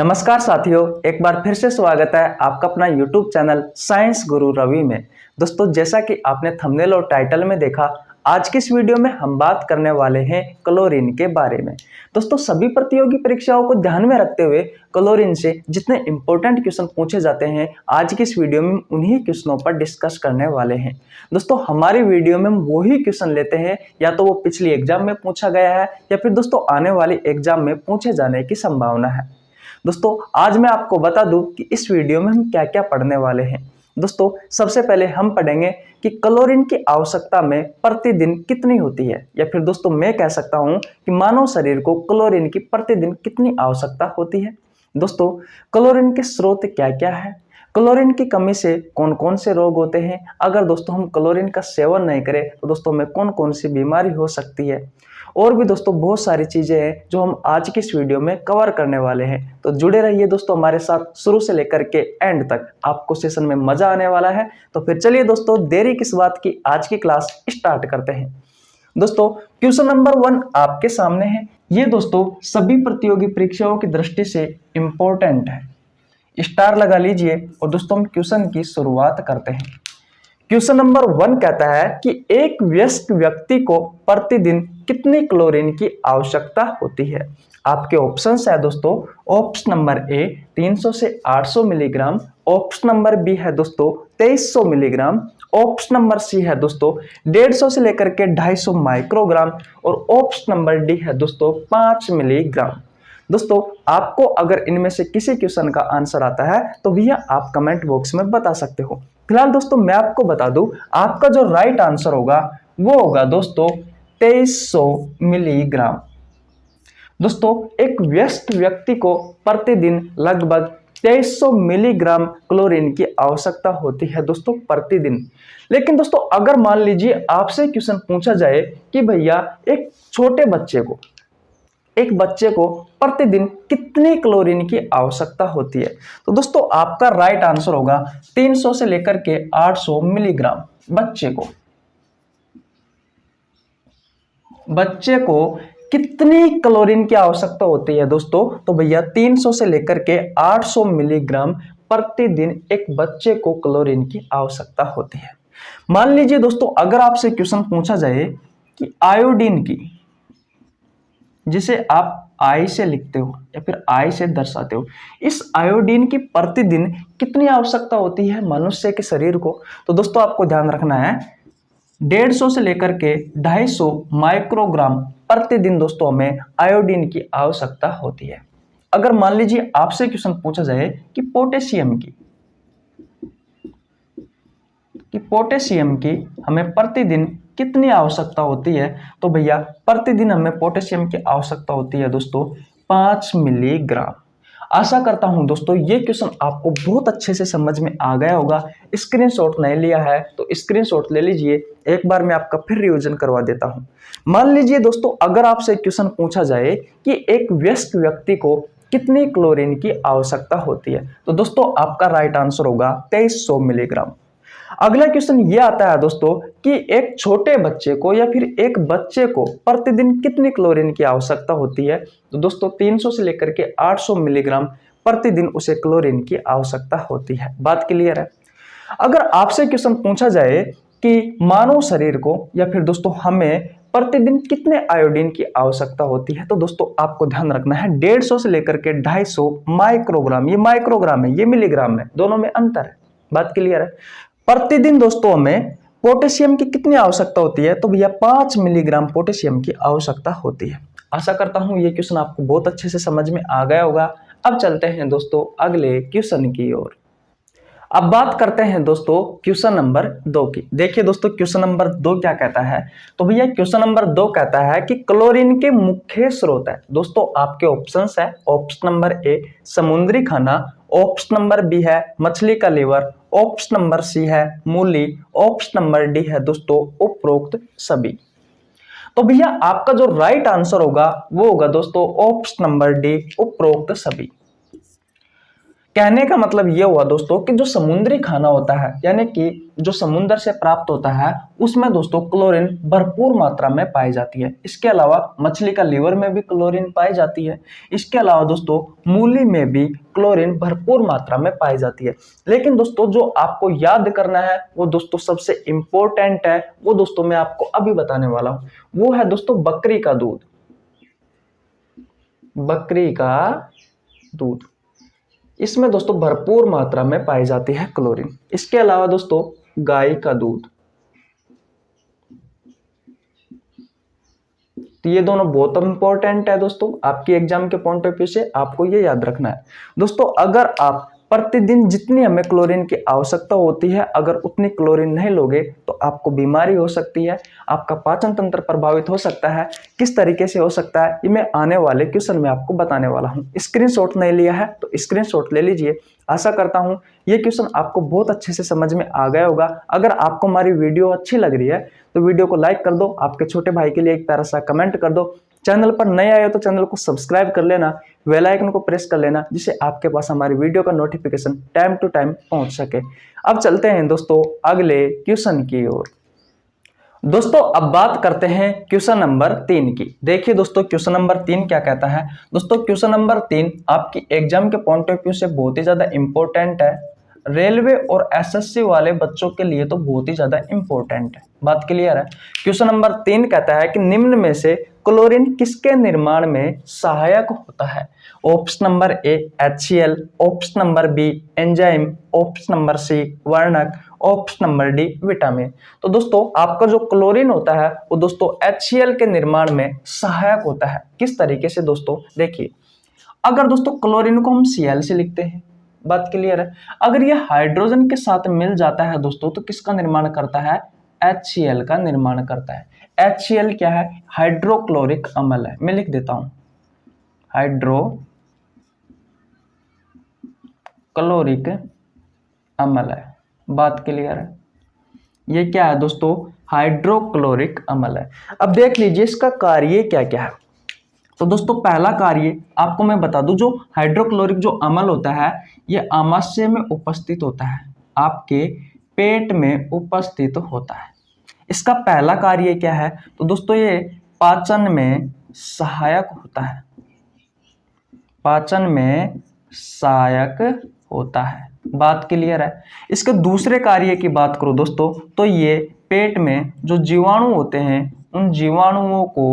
नमस्कार साथियों, एक बार फिर से स्वागत है आपका अपना YouTube चैनल साइंस गुरु रवि में। दोस्तों, जैसा कि आपने थंबनेल और टाइटल में देखा, आज की इस वीडियो में हम बात करने वाले हैं क्लोरीन के बारे में। दोस्तों, सभी प्रतियोगी परीक्षाओं को ध्यान में रखते हुए क्लोरीन से जितने इंपॉर्टेंट क्वेश्चन पूछे जाते हैं, आज की इस वीडियो में उन्हीं क्वेश्चनों पर डिस्कस करने वाले हैं। दोस्तों, हमारी वीडियो में हम वही क्वेश्चन लेते हैं, या तो वो पिछली एग्जाम में पूछा गया है या फिर दोस्तों आने वाली एग्जाम में पूछे जाने की संभावना है। दोस्तों, आज मैं आपको बता दूं कि इस वीडियो में हम क्या क्या पढ़ने वाले हैं। दोस्तों, सबसे पहले हम पढ़ेंगे कि क्लोरीन की आवश्यकता में प्रतिदिन कितनी होती है, या फिर दोस्तों मैं कह सकता हूं कि मानव शरीर को क्लोरीन की प्रतिदिन कितनी आवश्यकता होती है। दोस्तों, क्लोरीन के स्रोत क्या क्या है, क्लोरीन की कमी से कौन कौन से रोग होते हैं, अगर दोस्तों हम क्लोरीन का सेवन नहीं करें तो दोस्तों हमें कौन कौन सी बीमारी हो सकती है, और भी दोस्तों बहुत सारी चीजें हैं जो हम आज की इस वीडियो में कवर करने वाले हैं। तो जुड़े रहिए दोस्तों हमारे साथ शुरू से लेकर के एंड तक, आपको सेशन में मजा आने वाला है। तो फिर चलिए दोस्तों, देरी किस बात की, आज की क्लास स्टार्ट करते हैं। दोस्तों, क्वेश्चन नंबर 1 आपके सामने है। ये दोस्तों सभी प्रतियोगी परीक्षाओं की दृष्टि से इंपॉर्टेंट है, स्टार लगा लीजिए और दोस्तों हम क्वेश्चन की शुरुआत करते हैं। क्वेश्चन नंबर 1 कहता है कि एक वयस्क व्यक्ति को प्रतिदिन कितनी क्लोरीन की आवश्यकता होती है। आपके ऑप्शंस है दोस्तों, ऑप्शन नंबर ए 300 से 800 मिलीग्राम, ऑप्शन नंबर बी है दोस्तों 2300 मिलीग्राम, ऑप्शन नंबर सी है दोस्तों 150 से लेकर के 250 माइक्रोग्राम, और ऑप्शन नंबर डी है दोस्तों 5 मिलीग्राम। दोस्तों, आपको अगर इनमें से किसी क्वेश्चन का आंसर आता है तो भैया आप कमेंट बॉक्स में बता सकते हो। फिलहाल दोस्तों मैं आपको बता दूं, आपका जो राइट आंसर होगा वो होगा दोस्तों 2300 मिलीग्राम। दोस्तों, एक वयस्क व्यक्ति को प्रतिदिन लगभग 2300 मिलीग्राम क्लोरीन की आवश्यकता होती है दोस्तों प्रतिदिन। लेकिन दोस्तों अगर मान लीजिए आपसे क्वेश्चन पूछा जाए कि भैया एक बच्चे को प्रतिदिन कितनी क्लोरीन की आवश्यकता होती है, तो दोस्तों आपका राइट आंसर होगा 300 से लेकर के 800 मिलीग्राम। बच्चे को कितनी क्लोरीन की आवश्यकता होती है दोस्तों, तो भैया 300 से लेकर के 800 मिलीग्राम प्रतिदिन एक बच्चे को क्लोरीन की आवश्यकता होती है। मान लीजिए दोस्तों अगर आपसे क्वेश्चन पूछा जाए कि आयोडीन की, जिसे आप आई से लिखते हो या फिर आई से दर्शाते हो, इस आयोडीन की प्रतिदिन कितनी आवश्यकता होती है मनुष्य के शरीर को, तो दोस्तों आपको ध्यान रखना है 150 से लेकर के 250 माइक्रोग्राम प्रतिदिन दोस्तों हमें आयोडीन की आवश्यकता होती है। अगर मान लीजिए आपसे क्वेश्चन पूछा जाए कि पोटेशियम की हमें प्रतिदिन कितनी आवश्यकता होती है, तो भैया प्रतिदिन हमें पोटेशियम की आवश्यकता होती है दोस्तों 5 मिलीग्राम। आशा करता हूं दोस्तों ये क्वेश्चन आपको बहुत अच्छे से समझ में आ गया होगा। स्क्रीनशॉट नहीं लिया है तो स्क्रीनशॉट ले लीजिए, एक बार मैं आपका फिर रिवीजन करवा देता हूं। मान लीजिए दोस्तों अगर आपसे क्वेश्चन पूछा जाए कि एक वयस्क व्यक्ति को कितनी क्लोरीन की आवश्यकता होती है, तो दोस्तों आपका राइट आंसर होगा 2300 मिलीग्राम। अगला क्वेश्चन ये आता है दोस्तों कि एक छोटे बच्चे को या फिर एक बच्चे को प्रतिदिन कितनी क्लोरीन की आवश्यकता होती है, तो दोस्तों 300 से लेकर के 800 मिलीग्राम प्रतिदिन उसे क्लोरीन की आवश्यकता होती है। बात क्लियर है। अगर आपसे क्वेश्चन पूछा जाए कि मानव शरीर को या फिर दोस्तों हमें प्रतिदिन कितने आयोडीन की आवश्यकता होती है, तो दोस्तों आपको ध्यान रखना है 150 से लेकर के 250 माइक्रोग्राम। ये माइक्रोग्राम है, ये मिलीग्राम है, दोनों में अंतर है। बात क्लियर है। प्रतिदिन दोस्तों हमें पोटेशियम की कितनी आवश्यकता होती है, तो भैया 5 मिलीग्राम पोटेशियम की आवश्यकता होती है। आशा करता हूं ये क्वेश्चन आपको बहुत अच्छे से समझ में आ गया होगा। अब चलते हैं दोस्तों अगले क्वेश्चन की ओर। अब बात करते हैं दोस्तों क्वेश्चन नंबर 2 की। देखिए दोस्तों क्वेश्चन नंबर 2 क्या कहता है, तो भैया क्वेश्चन नंबर 2 कहता है कि क्लोरीन के मुख्य स्रोत है। दोस्तों आपके ऑप्शंस है, ऑप्शन नंबर ए समुद्री खाना, ऑप्शन नंबर बी है मछली का लीवर, ऑप्शन नंबर सी है मूली, ऑप्शन नंबर डी है दोस्तों उपरोक्त सभी। तो भैया आपका जो राइट आंसर होगा वो होगा दोस्तों ऑप्शन नंबर डी उपरोक्त सभी। कहने का मतलब ये हुआ दोस्तों कि जो समुद्री खाना होता है यानी कि जो समुद्र से प्राप्त होता है उसमें दोस्तों क्लोरीन भरपूर मात्रा में पाई जाती है। इसके अलावा मछली का लीवर में भी क्लोरीन पाई जाती है। इसके अलावा दोस्तों मूली में भी क्लोरीन भरपूर मात्रा में पाई जाती है। लेकिन दोस्तों जो आपको याद करना है वो दोस्तों सबसे इंपॉर्टेंट है, वो दोस्तों मैं आपको अभी बताने वाला हूं, वो है दोस्तों बकरी का दूध। बकरी का दूध, इसमें दोस्तों भरपूर मात्रा में पाई जाती है क्लोरीन। इसके अलावा दोस्तों गाय का दूध, तो ये दोनों बहुत इंपॉर्टेंट है दोस्तों, आपकी एग्जाम के पॉइंट ऑफ व्यू से आपको ये याद रखना है। दोस्तों अगर आप प्रतिदिन जितनी हमें क्लोरीन की आवश्यकता होती है अगर उतनी क्लोरीन नहीं लोगे तो आपको बीमारी हो सकती है, आपका पाचन तंत्र प्रभावित हो सकता है। किस तरीके से हो सकता है ये मैं आने वाले क्वेश्चन में आपको बताने वाला हूं। स्क्रीनशॉट नहीं लिया है तो स्क्रीनशॉट ले लीजिए। आशा करता हूं ये क्वेश्चन आपको बहुत अच्छे से समझ में आ गया होगा। अगर आपको हमारी वीडियो अच्छी लग रही है तो वीडियो को लाइक कर दो, आपके छोटे भाई के लिए एक प्यारा सा कमेंट कर दो। चैनल पर नए आए हो तो चैनल को सब्सक्राइब कर लेना, बेल आइकन को प्रेस कर लेना जिससे आपके पास हमारी वीडियो का नोटिफिकेशन टाइम टू टाइम पहुंच सके। अब चलते हैं दोस्तों अगले क्वेश्चन की ओर। दोस्तों अब बात करते हैं क्वेश्चन नंबर 3 की। देखिए दोस्तों क्वेश्चन नंबर 3 क्या कहता है। दोस्तों क्वेश्चन नंबर 3 आपकी एग्जाम के पॉइंट ऑफ व्यू से बहुत ही ज्यादा इंपॉर्टेंट है। रेलवे और एसएससी वाले बच्चों के लिए तो बहुत ही ज्यादा इंपॉर्टेंट है। बात क्लियर है। क्वेश्चन नंबर 3 कहता है कि निम्न में से क्लोरीन किसके निर्माण में सहायक होता है। Option number A HCl, option number B enzyme, option number C वर्णक, ऑप्शन नंबर डी विटामिन। तो दोस्तों आपका जो क्लोरीन होता है वो दोस्तों HCl के निर्माण में सहायक होता है। किस तरीके से दोस्तों, देखिए अगर दोस्तों क्लोरीन को हम Cl से लिखते हैं, बात क्लियर है। अगर ये हाइड्रोजन के साथ मिल जाता है दोस्तों तो किसका निर्माण करता है, HCl का निर्माण करता है। HCl क्या है, हाइड्रोक्लोरिक अम्ल है। मैं लिख देता हूं हाइड्रोक्लोरिक अम्ल है। बात क्लियर है। ये क्या है दोस्तों, हाइड्रोक्लोरिक अम्ल है। अब देख लीजिए इसका कार्य क्या क्या है। तो दोस्तों पहला कार्य आपको मैं बता दूं, जो हाइड्रोक्लोरिक जो अम्ल होता है ये आमाशय में उपस्थित होता है, आपके पेट में उपस्थित होता है। इसका पहला कार्य क्या है, तो दोस्तों ये पाचन में सहायक होता है, पाचन में सहायक होता है। बात क्लियर है। इसके दूसरे कार्य की बात करो दोस्तों तो ये पेट में जो जीवाणु होते हैं उन जीवाणुओं को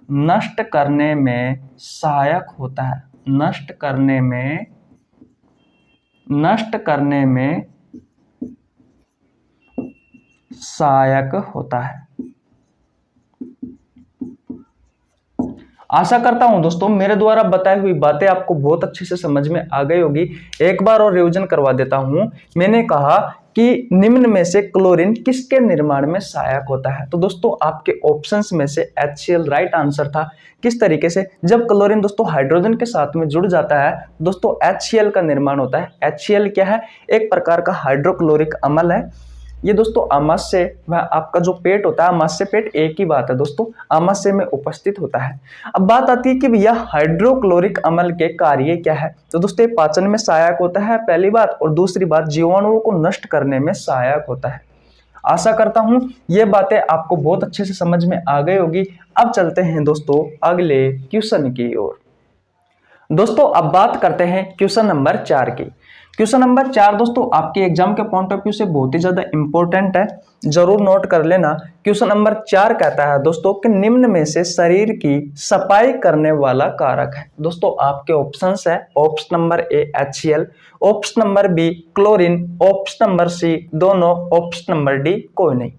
नष्ट करने में सहायक होता है, नष्ट करने में सहायक होता है। आशा करता हूं दोस्तों मेरे द्वारा बताई हुई बातें आपको बहुत अच्छे से समझ में आ गई होगी। एक बार और रिवीजन करवा देता हूं। मैंने कहा कि निम्न में से क्लोरीन किसके निर्माण में सहायक होता है, तो दोस्तों आपके ऑप्शंस में से HCl राइट आंसर था। किस तरीके से, जब क्लोरीन दोस्तों हाइड्रोजन के साथ में जुड़ जाता है दोस्तों HCl का निर्माण होता है। HCl क्या है, एक प्रकार का हाइड्रोक्लोरिक अम्ल है। ये दोस्तों आमाशय वह आपका जो पेट होता है, आमाशय पेट एक ही बात है दोस्तों, आमाशय में उपस्थित होता है। अब बात आती है कि यह हाइड्रोक्लोरिक अम्ल के कार्य क्या है, तो दोस्तों ये पाचन में सहायक होता है पहली बात, और दूसरी बात जीवाणुओं को नष्ट करने में सहायक होता है। आशा करता हूं ये बातें आपको बहुत अच्छे से समझ में आ गई होगी। अब चलते हैं दोस्तों अगले क्वेश्चन की ओर। दोस्तों अब बात करते हैं क्वेश्चन नंबर 4 की। क्वेश्चन नंबर 4 दोस्तों आपके एग्जाम के पॉइंट ऑफ व्यू से बहुत ही ज्यादा इंपॉर्टेंट है, जरूर नोट कर लेना। क्वेश्चन नंबर 4 कहता है दोस्तों कि निम्न में से शरीर की सफाई करने वाला कारक है। दोस्तों आपके ऑप्शंस है, option number A HCl, option number B chlorine, option number C दोनों, ऑप्शन नंबर डी कोई नहीं।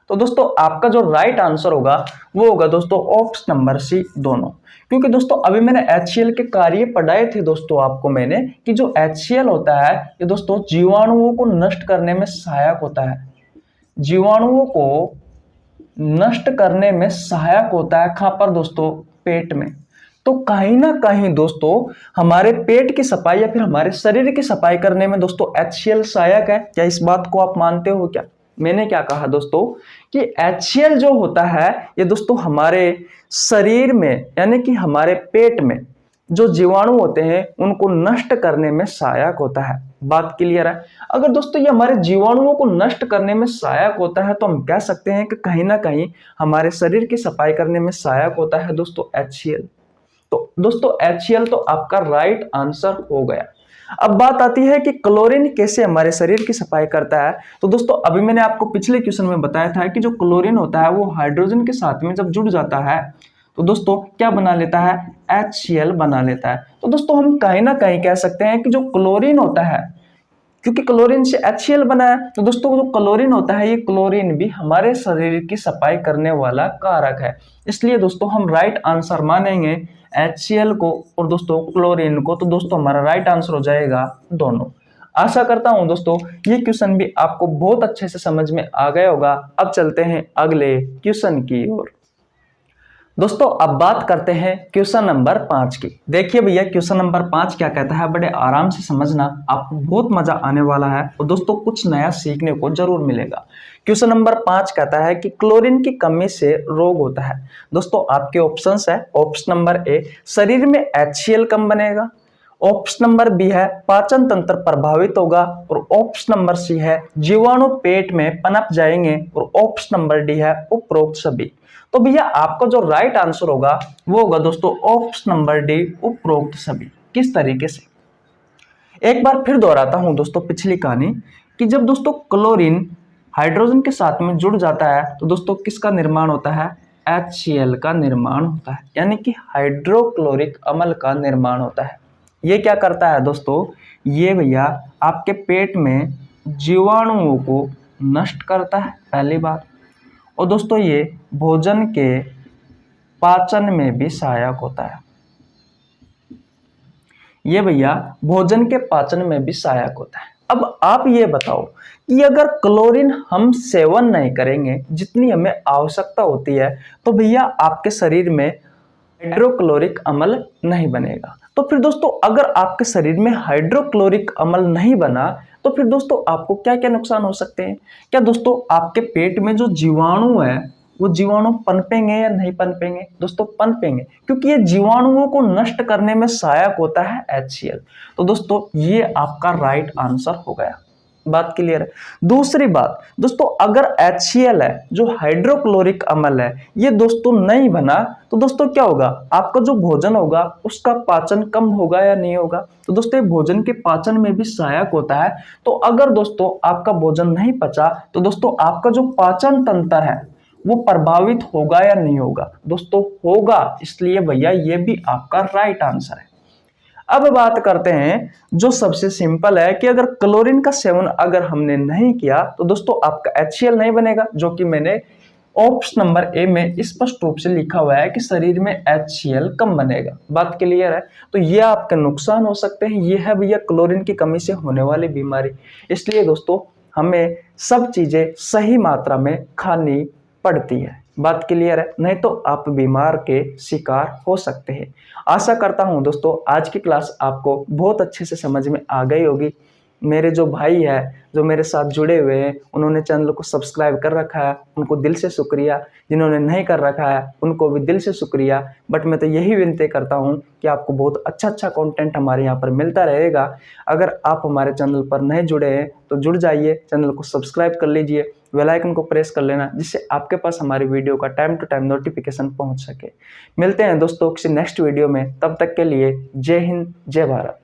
तो दोस्तों आपका जो राइट आंसर होगा वो होगा दोस्तों ऑप्शन नंबर सी दोनों। क्योंकि दोस्तों अभी मैंने HCl के कार्य पढ़ाए थे दोस्तों आपको मैंने, कि जो HCl होता है ये दोस्तों जीवाणुओं को नष्ट करने में सहायक होता है, जीवाणुओं को नष्ट करने में सहायक होता है। कहां पर दोस्तों, पेट में। तो कहीं ना कहीं दोस्तों हमारे पेट की सफाई या फिर हमारे शरीर की सफाई करने में दोस्तों HCl सहायक है। क्या इस बात को आप मानते हो क्या? मैंने क्या कहा दोस्तों कि HCl जो होता है ये दोस्तों हमारे शरीर में यानी कि हमारे पेट में जो जीवाणु होते हैं उनको नष्ट करने में सहायक होता है। बात क्लियर है? अगर दोस्तों ये हमारे जीवाणुओं को नष्ट करने में सहायक होता है तो हम कह सकते हैं कि कहीं ना कहीं हमारे शरीर की सफाई करने में सहायक होता है दोस्तों HCl। तो दोस्तों HCl तो आपका राइट आंसर हो गया। अब बात आती है कि क्लोरीन कैसे हमारे शरीर की सफाई करता है। तो दोस्तों अभी मैंने आपको पिछले क्वेश्चन में बताया था कि जो क्लोरीन होता है वो हाइड्रोजन के साथ में जब जुड़ जाता है तो दोस्तों क्या बना लेता है? HCl बना लेता है। तो दोस्तों हम कहीं ना कहीं कह सकते हैं कि जो क्लोरीन होता है, क्योंकि क्लोरीन से HCl बना है, तो दोस्तों जो क्लोरीन होता है ये क्लोरीन भी हमारे शरीर की सफाई करने वाला कारक है। इसलिए दोस्तों हम राइट आंसर मानेंगे HCl को और दोस्तों क्लोरीन को। तो दोस्तों हमारा राइट आंसर हो जाएगा दोनों। आशा करता हूं दोस्तों ये क्वेश्चन भी आपको बहुत अच्छे से समझ में आ गया होगा। अब चलते हैं अगले क्वेश्चन की ओर। दोस्तों अब बात करते हैं क्वेश्चन नंबर 5 की। देखिए भैया क्वेश्चन नंबर 5 क्या कहता है, बड़े आराम से समझना, आपको बहुत मजा आने वाला है और दोस्तों कुछ नया सीखने को जरूर मिलेगा। क्वेश्चन नंबर 5 कहता है कि क्लोरीन की कमी से रोग होता है। दोस्तों आपके ऑप्शंस है, ऑप्शन नंबर ए शरीर में HCl कम बनेगा, ऑप्शन नंबर बी है पाचन तंत्र प्रभावित होगा, और ऑप्शन नंबर सी है जीवाणु पेट में पनप जाएंगे, और ऑप्शन नंबर डी है उपरोक्त सभी। तो भैया आपका जो राइट आंसर होगा वो होगा दोस्तों ऑप्शन नंबर डी उपरोक्त सभी। किस तरीके से, एक बार फिर दोहराता हूं दोस्तों पिछली कहानी कि जब दोस्तों क्लोरीन हाइड्रोजन के साथ में जुड़ जाता है तो दोस्तों किसका निर्माण होता है? HCl का निर्माण होता है, यानी कि हाइड्रोक्लोरिक अम्ल का निर्माण होता है। ये क्या करता है दोस्तों? ये भैया आपके पेट में जीवाणुओं को नष्ट करता है, पहली बात। और दोस्तों ये भोजन के पाचन में भी सहायक होता है। ये भैया भोजन के पाचन में भी सहायक होता है। अब आप ये बताओ कि अगर क्लोरीन हम सेवन नहीं करेंगे जितनी हमें आवश्यकता होती है तो भैया आपके शरीर में हाइड्रोक्लोरिक अम्ल नहीं बनेगा। तो फिर दोस्तों अगर आपके शरीर में हाइड्रोक्लोरिक अम्ल नहीं बना तो फिर दोस्तों आपको क्या क्या नुकसान हो सकते हैं? क्या दोस्तों आपके पेट में जो जीवाणु है वो जीवाणु पनपेंगे या नहीं पनपेंगे? दोस्तों पनपेंगे, क्योंकि ये जीवाणुओं को नष्ट करने में सहायक होता है HCl। तो दोस्तों ये आपका राइट आंसर हो गया। बात क्लियर है? दूसरी बात दोस्तों, अगर HCl है जो हाइड्रोक्लोरिक अम्ल है ये दोस्तों नहीं बना तो दोस्तों क्या होगा? आपका जो भोजन होगा उसका पाचन कम होगा या नहीं होगा? तो दोस्तों भोजन के पाचन में भी सहायक होता है। तो अगर दोस्तों आपका भोजन नहीं पचा तो दोस्तों आपका जो पाचन तंत्र है वो प्रभावित होगा या नहीं होगा? दोस्तों होगा, इसलिए भैया ये भी आपका राइट आंसर है। अब बात करते हैं जो सबसे सिंपल है कि अगर क्लोरीन का सेवन अगर हमने नहीं किया तो दोस्तों आपका HCl नहीं बनेगा, जो कि मैंने ऑप्शन नंबर ए में स्पष्ट रूप से लिखा हुआ है कि शरीर में HCl कम बनेगा। बात क्लियर है? तो ये आपके नुकसान हो सकते हैं। ये है भैया क्लोरीन की कमी से होने वाली बीमारी। इसलिए दोस्तों हमें सब चीजें सही मात्रा में खानी पड़ती है। बात क्लियर है? नहीं तो आप बीमार के शिकार हो सकते हैं। आशा करता हूं दोस्तों आज की क्लास आपको बहुत अच्छे से समझ में आ गई होगी। मेरे जो भाई है जो मेरे साथ जुड़े हुए हैं उन्होंने चैनल को सब्सक्राइब कर रखा है, उनको दिल से शुक्रिया। जिन्होंने नहीं कर रखा है उनको भी दिल से शुक्रिया। बट मैं तो यही विनती करता हूं कि आपको बहुत अच्छा कंटेंट हमारे यहाँ पर मिलता रहेगा। अगर आप हमारे चैनल पर नहीं जुड़े हैं तो जुड़ जाइए, चैनल को सब्सक्राइब कर लीजिए, बेल आइकन को प्रेस कर लेना जिससे आपके पास हमारी वीडियो का टाइम टू टाइम नोटिफिकेशन पहुंच सके। मिलते हैं दोस्तों किसी नेक्स्ट वीडियो में, तब तक के लिए जय हिंद जय भारत।